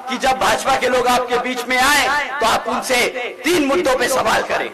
कि जब भाजपा के लोग आपके बीच में आए तो आप उनसे 3 मुद्दों पे सवाल करें।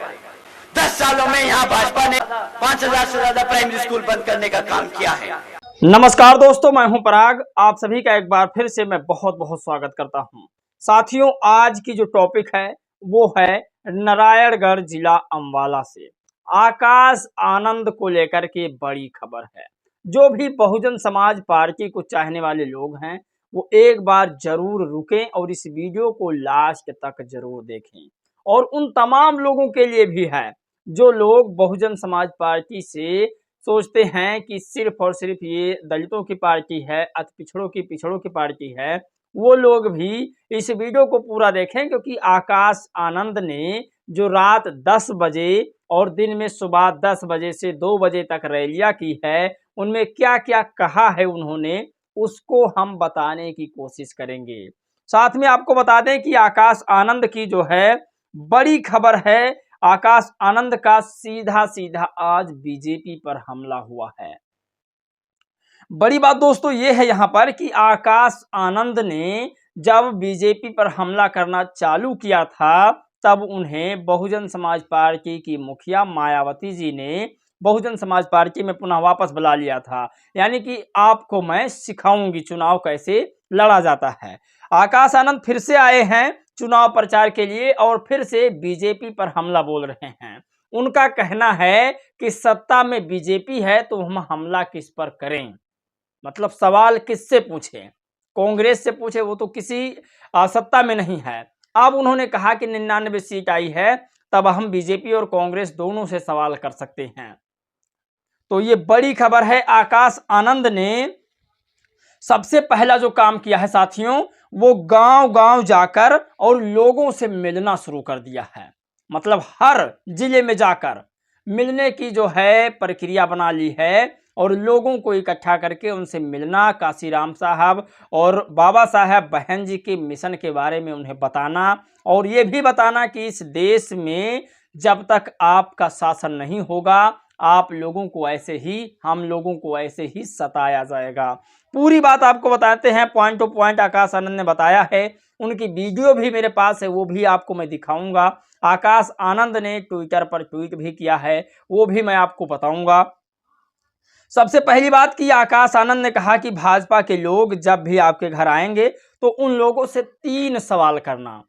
10 सालों में यहाँ भाजपा ने 5000 से ज्यादा प्राइमरी स्कूल बंद करने का काम किया है। नमस्कार दोस्तों, मैं हूं पराग। आप सभी का एक बार फिर से मैं बहुत बहुत स्वागत करता हूं। साथियों, आज की जो टॉपिक है वो है नारायणगढ़ जिला अम्बाला से आकाश आनंद को लेकर के बड़ी खबर है। जो भी बहुजन समाज पार्टी को चाहने वाले लोग हैं वो एक बार जरूर रुकें और इस वीडियो को लास्ट तक जरूर देखें। और उन तमाम लोगों के लिए भी है जो लोग बहुजन समाज पार्टी से सोचते हैं कि सिर्फ और सिर्फ ये दलितों की पार्टी है, अति पिछड़ों की पार्टी है, वो लोग भी इस वीडियो को पूरा देखें। क्योंकि आकाश आनंद ने जो रात 10 बजे और दिन में सुबह 10 बजे से 2 बजे तक रैलियां की है, उनमें क्या क्या कहा है उन्होंने, उसको हम बताने की कोशिश करेंगे। साथ में आपको बता दें कि आकाश आनंद की जो है बड़ी खबर है। आकाश आनंद का सीधा सीधा आज बीजेपी पर हमला हुआ है। बड़ी बात दोस्तों ये है यहाँ पर कि आकाश आनंद ने जब बीजेपी पर हमला करना चालू किया था तब उन्हें बहुजन समाज पार्टी की मुखिया मायावती जी ने बहुजन समाज पार्टी में पुनः वापस बुला लिया था। यानी कि आपको मैं सिखाऊंगी चुनाव कैसे लड़ा जाता है। आकाश आनंद फिर से आए हैं चुनाव प्रचार के लिए और फिर से बीजेपी पर हमला बोल रहे हैं। उनका कहना है कि सत्ता में बीजेपी है तो हम हमला किस पर करें, मतलब सवाल किससे पूछें, कांग्रेस से पूछे, वो तो किसी सत्ता में नहीं है। अब उन्होंने कहा कि 99 सीट आई है, तब हम बीजेपी और कांग्रेस दोनों से सवाल कर सकते हैं। तो ये बड़ी खबर है। आकाश आनंद ने सबसे पहला जो काम किया है साथियों, वो गांव-गांव जाकर और लोगों से मिलना शुरू कर दिया है। मतलब हर जिले में जाकर मिलने की जो है प्रक्रिया बना ली है और लोगों को इकट्ठा करके उनसे मिलना, काशीराम साहब और बाबा साहब बहन जी के मिशन के बारे में उन्हें बताना और ये भी बताना कि इस देश में जब तक आपका शासन नहीं होगा आप लोगों को ऐसे ही, हम लोगों को ऐसे ही सताया जाएगा। पूरी बात आपको बताते हैं, point two point Akash Anand ने बताया है। उनकी वीडियो भी मेरे पास है, वो भी आपको मैं दिखाऊंगा। आकाश आनंद ने ट्विटर पर ट्वीट भी किया है, वो भी मैं आपको बताऊंगा। सबसे पहली बात कि आकाश आनंद ने कहा कि भाजपा के लोग जब भी आपके घर आएंगे तो उन लोगों से 3 सवाल करना,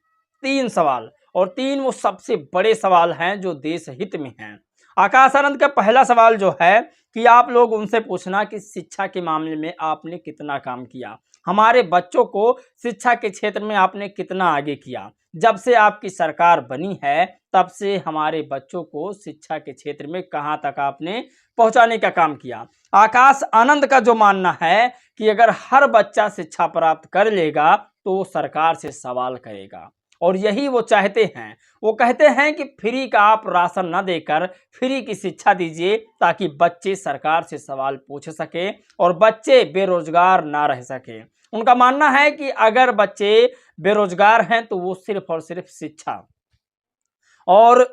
3 सवाल, और 3 वो सबसे बड़े सवाल हैं जो देश हित में हैं। आकाश आनंद का पहला सवाल जो है कि आप लोग उनसे पूछना कि शिक्षा के मामले में आपने कितना काम किया, हमारे बच्चों को शिक्षा के क्षेत्र में आपने कितना आगे किया। जब से आपकी सरकार बनी है तब से हमारे बच्चों को शिक्षा के क्षेत्र में कहां तक आपने पहुंचाने का काम किया। आकाश आनंद का जो मानना है कि अगर हर बच्चा शिक्षा प्राप्त कर लेगा तो वो सरकार से सवाल करेगा और यही वो चाहते हैं। वो कहते हैं कि फ्री का आप राशन न देकर फ्री की शिक्षा दीजिए ताकि बच्चे सरकार से सवाल पूछ सके और बच्चे बेरोजगार ना रह सके। उनका मानना है कि अगर बच्चे बेरोजगार हैं तो वो सिर्फ और सिर्फ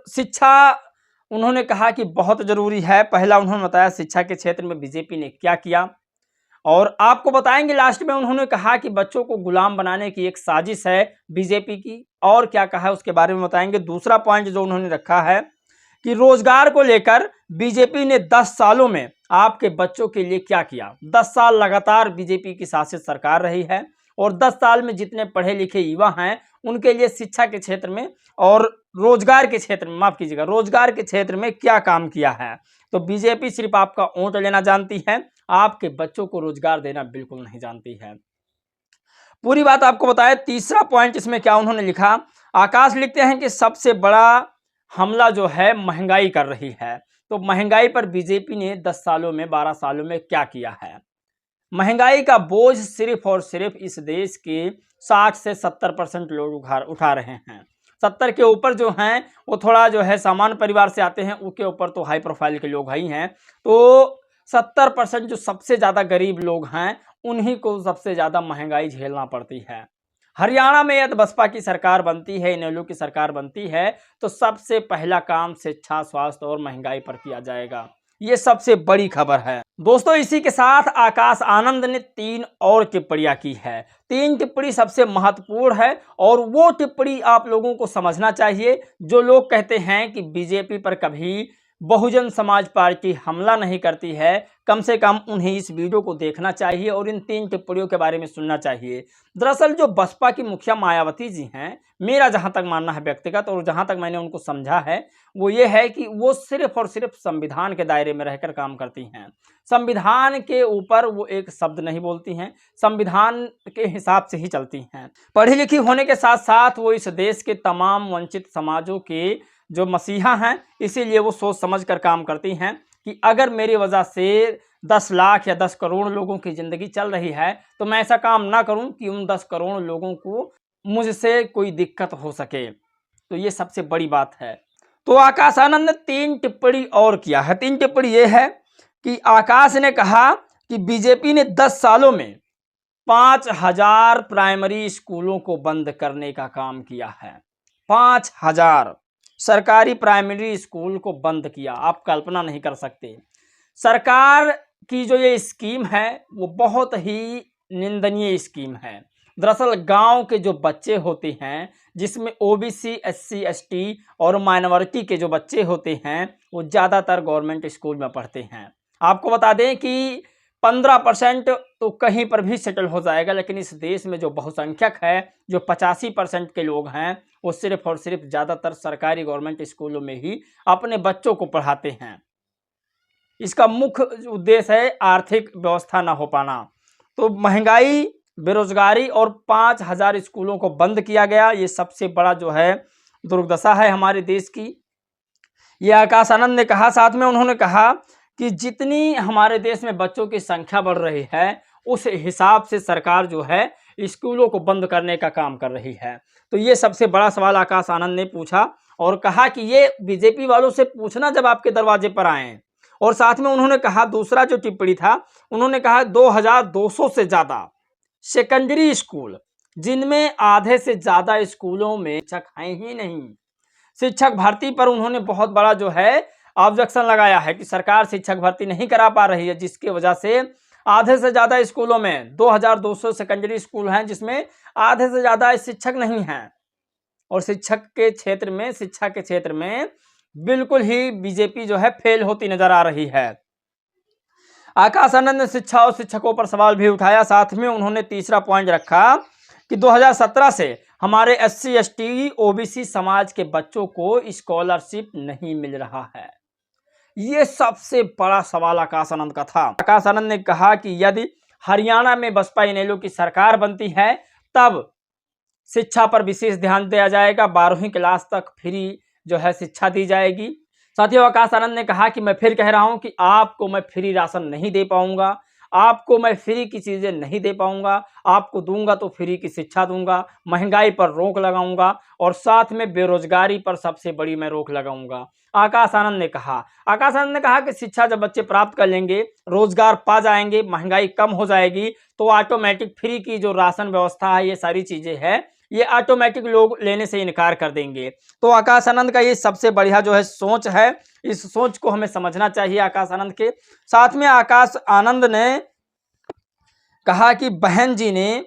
शिक्षा उन्होंने कहा कि बहुत जरूरी है। पहला उन्होंने बताया शिक्षा के क्षेत्र में बीजेपी ने क्या किया और आपको बताएंगे लास्ट में उन्होंने कहा कि बच्चों को गुलाम बनाने की एक साजिश है बीजेपी की, और क्या कहा है उसके बारे में बताएंगे। दूसरा पॉइंट जो उन्होंने रखा है कि रोजगार को लेकर बीजेपी ने 10 सालों में आपके बच्चों के लिए क्या किया। 10 साल लगातार बीजेपी की शासित सरकार रही है और 10 साल में जितने पढ़े लिखे युवा हैं उनके लिए शिक्षा के क्षेत्र में और रोजगार के क्षेत्र में, माफ कीजिएगा, रोजगार के क्षेत्र में क्या काम किया है। तो बीजेपी सिर्फ आपका वोट लेना जानती है, आपके बच्चों को रोजगार देना बिल्कुल नहीं जानती है। पूरी बात आपको बताया। तीसरा पॉइंट इसमें क्या उन्होंने लिखा, आकाश लिखते हैं कि सबसे बड़ा हमला जो है महंगाई कर रही है। तो महंगाई पर बीजेपी ने 10 सालों में 12 सालों में क्या किया है। महंगाई का बोझ सिर्फ और सिर्फ इस देश के 60 से 70% लोग उठा रहे हैं। 70 के ऊपर जो हैं वो थोड़ा जो है सामान्य परिवार से आते हैं, उसके ऊपर तो हाई प्रोफाइल के लोग ही हैं। तो 70% जो सबसे ज़्यादा गरीब लोग हैं उन्हीं को सबसे ज़्यादा महंगाई झेलना पड़ती है। हरियाणा में यदि बसपा की सरकार बनती है, इनेलो की सरकार बनती है, तो सबसे पहला काम शिक्षा, स्वास्थ्य और महंगाई पर किया जाएगा। ये सबसे बड़ी खबर है। दोस्तों इसी के साथ आकाश आनंद ने 3 और टिप्पणियां की है। 3 टिप्पणी सबसे महत्वपूर्ण है और वो टिप्पणी आप लोगों को समझना चाहिए। जो लोग कहते हैं कि बीजेपी पर कभी बहुजन समाज पार्टी हमला नहीं करती है, कम से कम उन्हें इस वीडियो को देखना चाहिए और इन 3 टिप्पणियों के बारे में सुनना चाहिए। दरअसल जो बसपा की मुखिया मायावती जी हैं, मेरा जहां तक मानना है व्यक्तिगत और जहां तक मैंने उनको समझा है वो ये है कि वो सिर्फ और सिर्फ संविधान के दायरे में रहकर काम करती हैं। संविधान के ऊपर वो एक शब्द नहीं बोलती हैं, संविधान के हिसाब से ही चलती हैं। पढ़ी लिखी होने के साथ साथ वो इस देश के तमाम वंचित समाजों के जो मसीहा हैं, इसीलिए वो सोच समझ कर काम करती हैं कि अगर मेरी वजह से 10 लाख या 10 करोड़ लोगों की ज़िंदगी चल रही है तो मैं ऐसा काम ना करूं कि उन 10 करोड़ लोगों को मुझसे कोई दिक्कत हो सके। तो ये सबसे बड़ी बात है। तो आकाश आनंद ने 3 टिप्पणी और किया है। 3 टिप्पणी ये है कि आकाश ने कहा कि बीजेपी ने 10 सालों में 5000 प्राइमरी स्कूलों को बंद करने का काम किया है। 5000 सरकारी प्राइमरी स्कूल को बंद किया, आप कल्पना नहीं कर सकते। सरकार की जो ये स्कीम है वो बहुत ही निंदनीय स्कीम है। दरअसल गांव के जो बच्चे होते हैं, जिसमें ओबीसी, एससी, एसटी और माइनॉरिटी के जो बच्चे होते हैं, वो ज़्यादातर गवर्नमेंट स्कूल में पढ़ते हैं। आपको बता दें कि 15% तो कहीं पर भी सेटल हो जाएगा, लेकिन इस देश में जो बहुसंख्यक है, जो 85% के लोग हैं, वो सिर्फ और सिर्फ ज़्यादातर सरकारी गवर्नमेंट स्कूलों में ही अपने बच्चों को पढ़ाते हैं। इसका मुख्य उद्देश्य है आर्थिक व्यवस्था ना हो पाना। तो महंगाई, बेरोजगारी और 5000 स्कूलों को बंद किया गया, ये सबसे बड़ा जो है दुर्दशा है हमारे देश की। ये आकाश आनंद ने कहा। साथ में उन्होंने कहा कि जितनी हमारे देश में बच्चों की संख्या बढ़ रही है, उस हिसाब से सरकार जो है स्कूलों को बंद करने का काम कर रही है। तो ये सबसे बड़ा सवाल आकाश आनंद ने पूछा और कहा कि ये बीजेपी वालों से पूछना जब आपके दरवाजे पर आए। और साथ में उन्होंने कहा, दूसरा जो टिप्पणी था, उन्होंने कहा 2200 से ज़्यादा सेकेंडरी स्कूल, जिनमें आधे से ज़्यादा स्कूलों में शिक्षक हैं ही नहीं। शिक्षक भर्ती पर उन्होंने बहुत बड़ा जो है ऑब्जेक्शन लगाया है कि सरकार शिक्षक भर्ती नहीं करा पा रही है, जिसकी वजह से आधे से ज़्यादा स्कूलों में 2200 सेकेंडरी स्कूल हैं जिसमें आधे से ज़्यादा शिक्षक नहीं हैं। और शिक्षा के क्षेत्र में बिल्कुल ही बीजेपी जो है फेल होती नजर आ रही है। आकाश आनंद ने शिक्षा और शिक्षकों पर सवाल भी उठाया। साथ में उन्होंने तीसरा पॉइंट रखा कि 2017 से हमारे एससी, एसटी, ओबीसी समाज के बच्चों को स्कॉलरशिप नहीं मिल रहा है। ये सबसे बड़ा सवाल आकाश आनंद का था। आकाश आनंद ने कहा कि यदि हरियाणा में बसपा इनेलो की सरकार बनती है तब शिक्षा पर विशेष ध्यान दिया जाएगा, 12वीं क्लास तक फ्री जो है शिक्षा दी जाएगी। साथियों, आकाश आनंद ने कहा कि मैं फिर कह रहा हूं कि आपको मैं फ्री राशन नहीं दे पाऊंगा, आपको मैं फ्री की चीज़ें नहीं दे पाऊंगा, आपको दूंगा तो फ्री की शिक्षा दूंगा, महंगाई पर रोक लगाऊंगा और साथ में बेरोजगारी पर सबसे बड़ी मैं रोक लगाऊंगा। आकाश आनंद ने कहा कि शिक्षा जब बच्चे प्राप्त कर लेंगे, रोजगार पा जाएंगे, महंगाई कम हो जाएगी, तो ऑटोमेटिक फ्री की जो राशन व्यवस्था है, ये सारी चीज़ें हैं, ये ऑटोमेटिक लोग लेने से इनकार कर देंगे। तो आकाश आनंद का ये सबसे बढ़िया जो है सोच है, इस सोच को हमें समझना चाहिए आकाश आनंद के। साथ में आकाश आनंद ने कहा कि बहन जी ने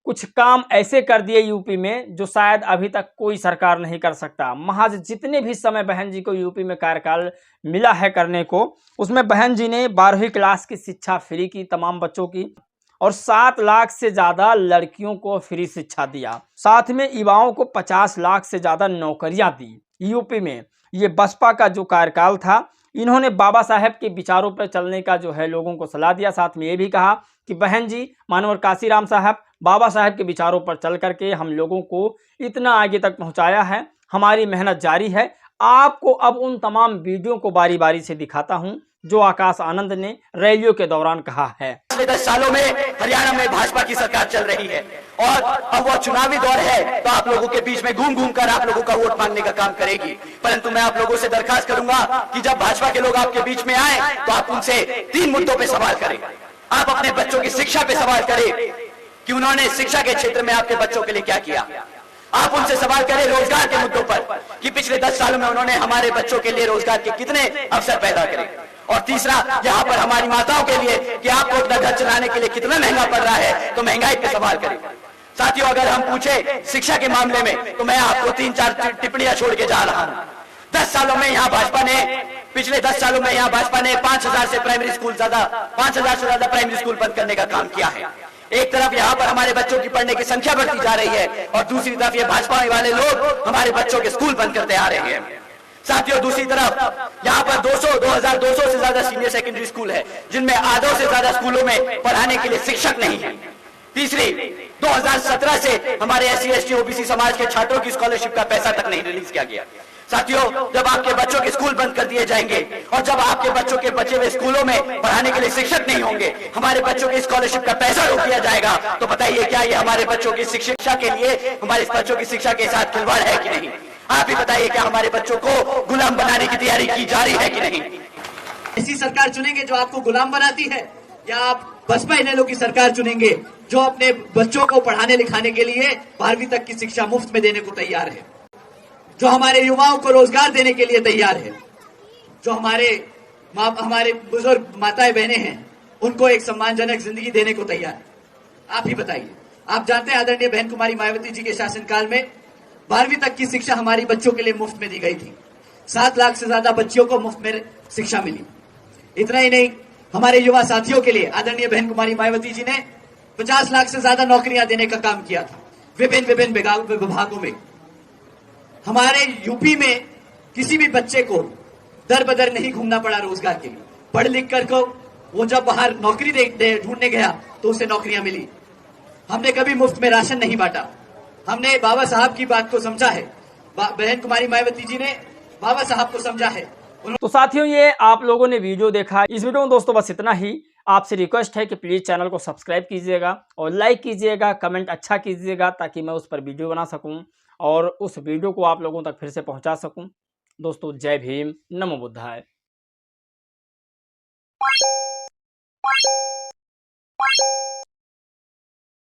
कुछ काम ऐसे कर दिए यूपी में जो शायद अभी तक कोई सरकार नहीं कर सकता। महज जितने भी समय बहन जी को यूपी में कार्यकाल मिला है करने को, उसमें बहन जी ने 12वीं क्लास की शिक्षा फ्री की तमाम बच्चों की और 7 लाख से ज़्यादा लड़कियों को फ्री शिक्षा दिया। साथ में युवाओं को 50 लाख से ज़्यादा नौकरियां दी यूपी में। ये बसपा का जो कार्यकाल था, इन्होंने बाबा साहेब के विचारों पर चलने का जो है लोगों को सलाह दिया। साथ में ये भी कहा कि बहन जी मानवर काशीराम साहब बाबा साहेब के विचारों पर चल करके हम लोगों को इतना आगे तक पहुंचाया है, हमारी मेहनत जारी है। आपको अब उन तमाम वीडियो को बारी बारी से दिखाता हूं जो आकाश आनंद ने रैलियों के दौरान कहा है। पिछले 10 सालों में हरियाणा में भाजपा की सरकार चल रही है और अब वो चुनावी दौर है, तो आप लोगों के बीच में घूम घूम कर आप लोगों का वोट मांगने का काम करेगी। परंतु मैं आप लोगों से दरखास्त करूंगा कि जब भाजपा के लोग आपके बीच में आए तो आप उनसे 3 मुद्दों पे सवाल करें। आप अपने बच्चों की शिक्षा पे सवाल करें कि उन्होंने शिक्षा के क्षेत्र में आपके बच्चों के लिए क्या किया। आप उनसे सवाल करें रोजगार के मुद्दों पर कि पिछले 10 सालों में उन्होंने हमारे बच्चों के लिए रोजगार के कितने अवसर पैदा करे। और तीसरा, यहाँ पर हमारी माताओं के लिए कि आपको अपना घर चलाने के लिए कितना महंगा पड़ रहा है, तो महंगाई पे सवाल करें। साथियों, अगर हम पूछे शिक्षा के मामले में, तो मैं आपको 3-4 टिप्पणियां छोड़ के जा रहा हूं। 10 सालों में यहाँ भाजपा ने, पिछले 10 सालों में यहाँ भाजपा ने 5,000 से ज्यादा प्राइमरी स्कूल बंद करने का काम किया है। एक तरफ यहाँ पर हमारे बच्चों की पढ़ने की संख्या बढ़ती जा रही है और दूसरी तरफ ये भाजपा वाले लोग हमारे बच्चों के स्कूल बंद करते आ रहे हैं। साथियों, दूसरी तरफ यहाँ पर 2,200 से ज्यादा सीनियर सेकेंडरी स्कूल है, जिनमें आधों से ज्यादा स्कूलों में पढ़ाने के लिए शिक्षक नहीं है। तीसरी, 2017 से हमारे SC ST OBC समाज के छात्रों की स्कॉलरशिप का पैसा तक नहीं रिलीज किया गया। साथियों, जब आपके बच्चों के स्कूल बंद कर दिए जाएंगे और जब आपके बच्चों के बचे हुए स्कूलों में पढ़ाने के लिए शिक्षक नहीं होंगे, हमारे बच्चों की स्कॉलरशिप का पैसा रोक दिया जाएगा, तो बताइए क्या ये हमारे बच्चों की शिक्षा के लिए, हमारे बच्चों की शिक्षा के साथ खिलवाड़ है कि नहीं? आप ही बताइए, क्या हमारे बच्चों को गुलाम बनाने की तैयारी की जा रही है कि नहीं? ऐसी सरकार चुनेंगे जो आपको गुलाम बनाती है, या आप बसपा इनेलो की सरकार चुनेंगे जो अपने बच्चों को पढ़ाने लिखाने के लिए 12वीं तक की शिक्षा मुफ्त में देने को तैयार है, जो हमारे युवाओं को रोजगार देने के लिए तैयार है, जो हमारे बुजुर्ग माताएं बहनें हैं उनको एक सम्मानजनक जिंदगी देने को तैयार है? आप ही बताइए। आप जानते हैं, आदरणीय बहन कुमारी मायावती जी के शासनकाल में 12वीं तक की शिक्षा हमारी बच्चों के लिए मुफ्त में दी गई थी। 7 लाख से ज्यादा बच्चियों को मुफ्त में शिक्षा मिली। इतना ही नहीं, हमारे युवा साथियों के लिए आदरणीय बहन कुमारी मायावती जी ने 50 लाख से ज्यादा नौकरियां देने का काम किया था विभिन्न विभागों में। हमारे यूपी में किसी भी बच्चे को दर बदर नहीं घूमना पड़ा रोजगार के लिए। पढ़ लिख कर को वो जब बाहर नौकरी ढूंढने गया तो उसे नौकरियां मिली। हमने कभी मुफ्त में राशन नहीं बांटा। हमने बाबा साहब की बात को समझा है। बहन कुमारी मायावती जी ने बाबा साहब को समझा है। तो साथियों, ये आप लोगों ने वीडियो देखा। इस वीडियो में दोस्तों बस इतना ही। आपसे रिक्वेस्ट है कि प्लीज़ चैनल को सब्सक्राइब कीजिएगा और लाइक कीजिएगा, कमेंट अच्छा कीजिएगा, ताकि मैं उस पर वीडियो बना सकूं और उस वीडियो को आप लोगों तक फिर से पहुंचा सकूं। दोस्तों, जय भीम, नमो बुद्धाय।